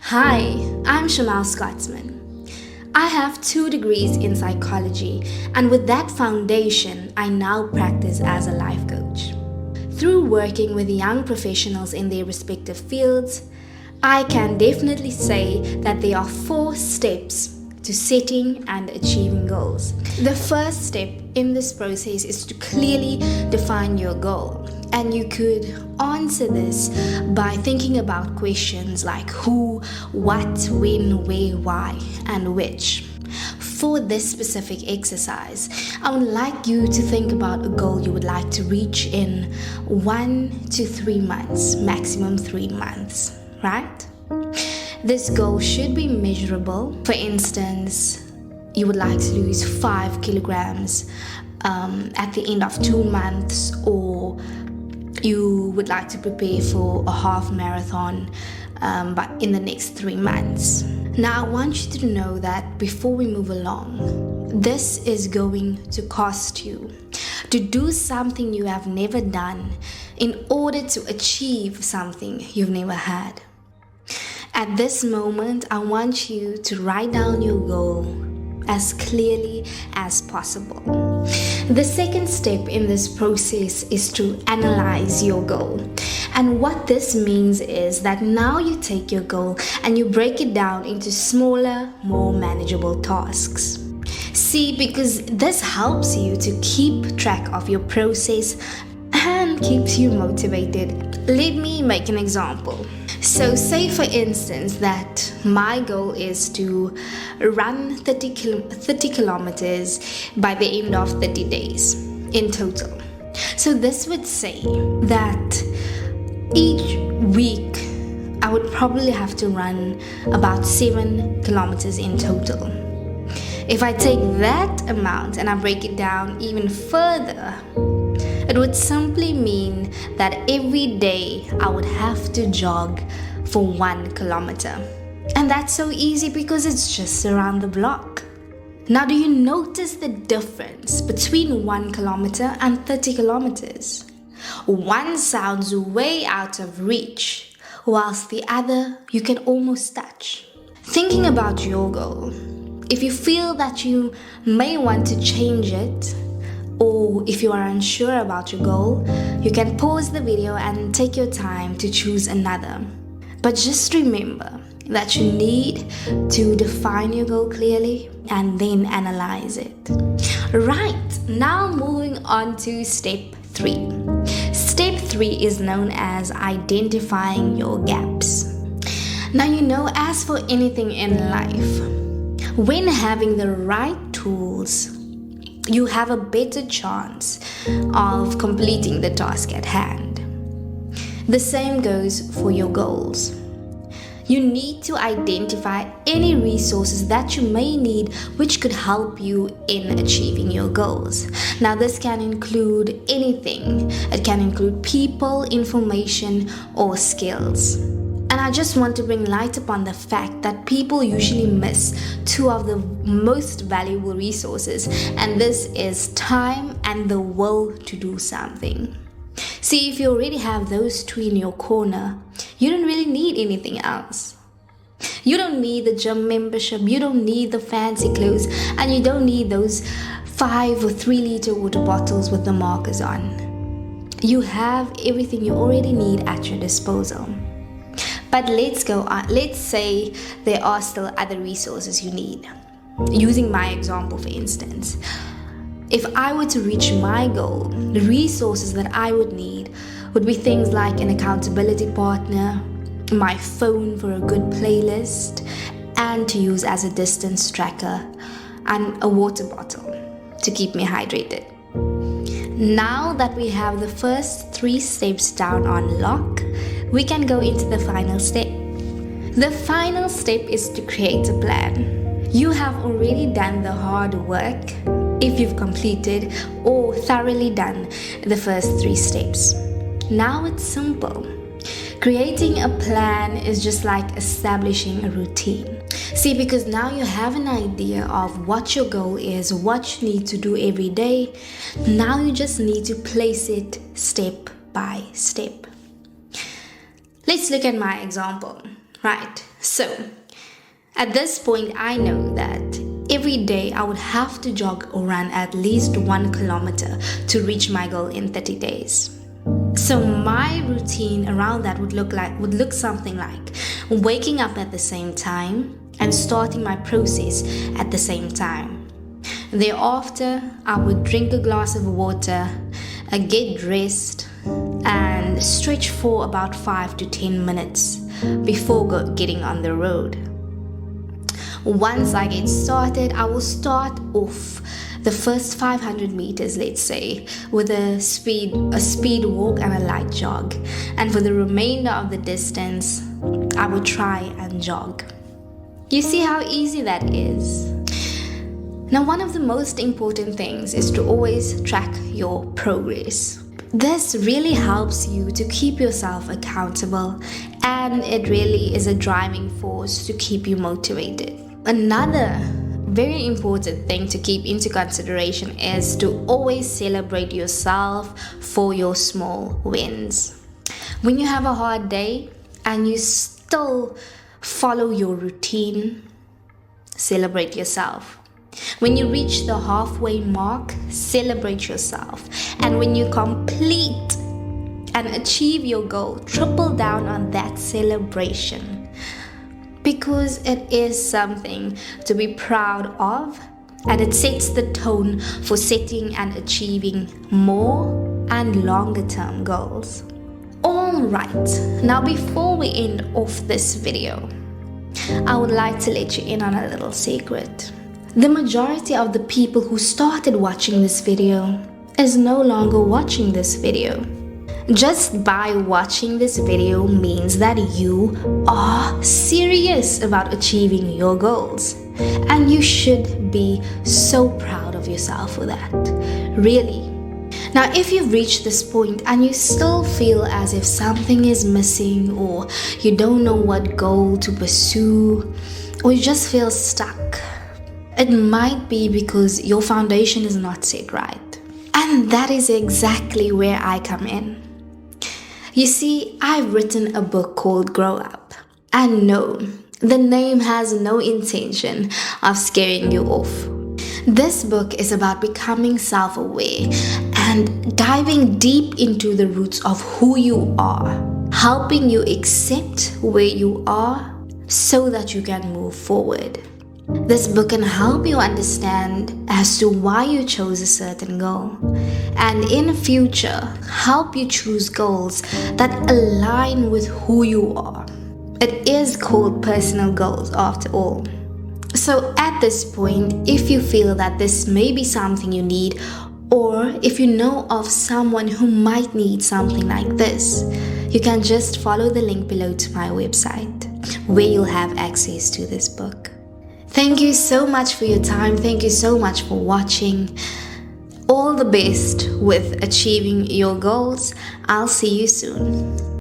Hi, I'm Shamal Scotsman. I have 2 degrees in psychology, and with that foundation, I now practice as a life coach. Through working with young professionals in their respective fields, I can definitely say that there are 4 steps to setting and achieving goals. The first step in this process is to clearly define your goal. And you could answer this by thinking about questions like who, what, when, where, why, and which. For this specific exercise, I would like you to think about a goal you would like to reach in 1 to 3 months, maximum 3 months, right? This goal should be measurable. For instance, you would like to lose 5 kilograms at the end of 2 months, or you would like to prepare for a half marathon but in the next 3 months. Now I want you to know that before we move along, this is going to cost you to do something you have never done in order to achieve something you've never had. At this moment, I want you to write down your goal as clearly as possible. The second step in this process is to analyze your goal. And what this means is that now you take your goal and you break it down into smaller, more manageable tasks. See, because this helps you to keep track of your process and keeps you motivated. Let me make an example. So say for instance that my goal is to run 30 kilometers by the end of 30 days in total. So this would say that each week I would probably have to run about 7 kilometers in total. If I take that amount and I break it down even further, it would simply mean that every day I would have to jog for 1 kilometer. And that's so easy because it's just around the block. Now, do you notice the difference between 1 kilometer and 30 kilometers? One sounds way out of reach, whilst the other you can almost touch. Thinking about your goal, if you feel that you may want to change it, or if you are unsure about your goal, you can pause the video and take your time to choose another. But just remember that you need to define your goal clearly and then analyze it. Right, now moving on to step 3. Step 3 is known as identifying your gaps. Now you know, as for anything in life, when having the right tools, you have a better chance of completing the task at hand. The same goes for your goals. You need to identify any resources that you may need which could help you in achieving your goals. Now this can include anything. It can include people, information, or skills. And I just want to bring light upon the fact that people usually miss 2 of the most valuable resources, and this is time and the will to do something. See, if you already have those 2 in your corner, you don't really need anything else. You don't need the gym membership, you don't need the fancy clothes, and you don't need those 5 or 3 liter water bottles with the markers on. You have everything you already need at your disposal. But let's go on. Let's say there are still other resources you need. Using my example, for instance, if I were to reach my goal, the resources that I would need would be things like an accountability partner, my phone for a good playlist, and to use as a distance tracker, and a water bottle to keep me hydrated. Now that we have the first 3 steps down on lock, we can go into the final step. The final step is to create a plan. You have already done the hard work if you've completed or thoroughly done the first 3 steps. Now it's simple. Creating a plan is just like establishing a routine. See, because now you have an idea of what your goal is, what you need to do every day. Now you just need to place it step by step. Let's look at my example. Right, So, at this point, I know that every day I would have to jog or run at least 1 kilometer to reach my goal in 30 days. So my routine around that would look something like waking up at the same time and starting my process at the same time. Thereafter, I would drink a glass of water, get dressed, and stretch for about 5 to 10 minutes before getting on the road. Once I get started, I will start off the first 500 meters, let's say, with a speed walk and a light jog. And for the remainder of the distance, I will try and jog. You see how easy that is? Now, one of the most important things is to always track your progress. This really helps you to keep yourself accountable, and it really is a driving force to keep you motivated. Another very important thing to keep into consideration is to always celebrate yourself for your small wins. When you have a hard day and you still follow your routine, celebrate yourself. When you reach the halfway mark, celebrate yourself. And when you complete and achieve your goal, triple down on that celebration, because it is something to be proud of, and it sets the tone for setting and achieving more and longer term goals. Alright, now before we end off this video, I would like to let you in on a little secret. The majority of the people who started watching this video is no longer watching this video. Just by watching this video means that you are serious about achieving your goals. And you should be so proud of yourself for that. Really. Now, if you've reached this point and you still feel as if something is missing, or you don't know what goal to pursue, or you just feel stuck, it might be because your foundation is not set right. And that is exactly where I come in. You see, I've written a book called Grow Up. And no, the name has no intention of scaring you off. This book is about becoming self-aware and diving deep into the roots of who you are, helping you accept where you are so that you can move forward. This book can help you understand as to why you chose a certain goal, and in future help you choose goals that align with who you are. It is called personal goals after all. So at this point, if you feel that this may be something you need, or if you know of someone who might need something like this, you can just follow the link below to my website, where you'll have access to this book. Thank you so much for your time. Thank you so much for watching. All the best with achieving your goals. I'll see you soon.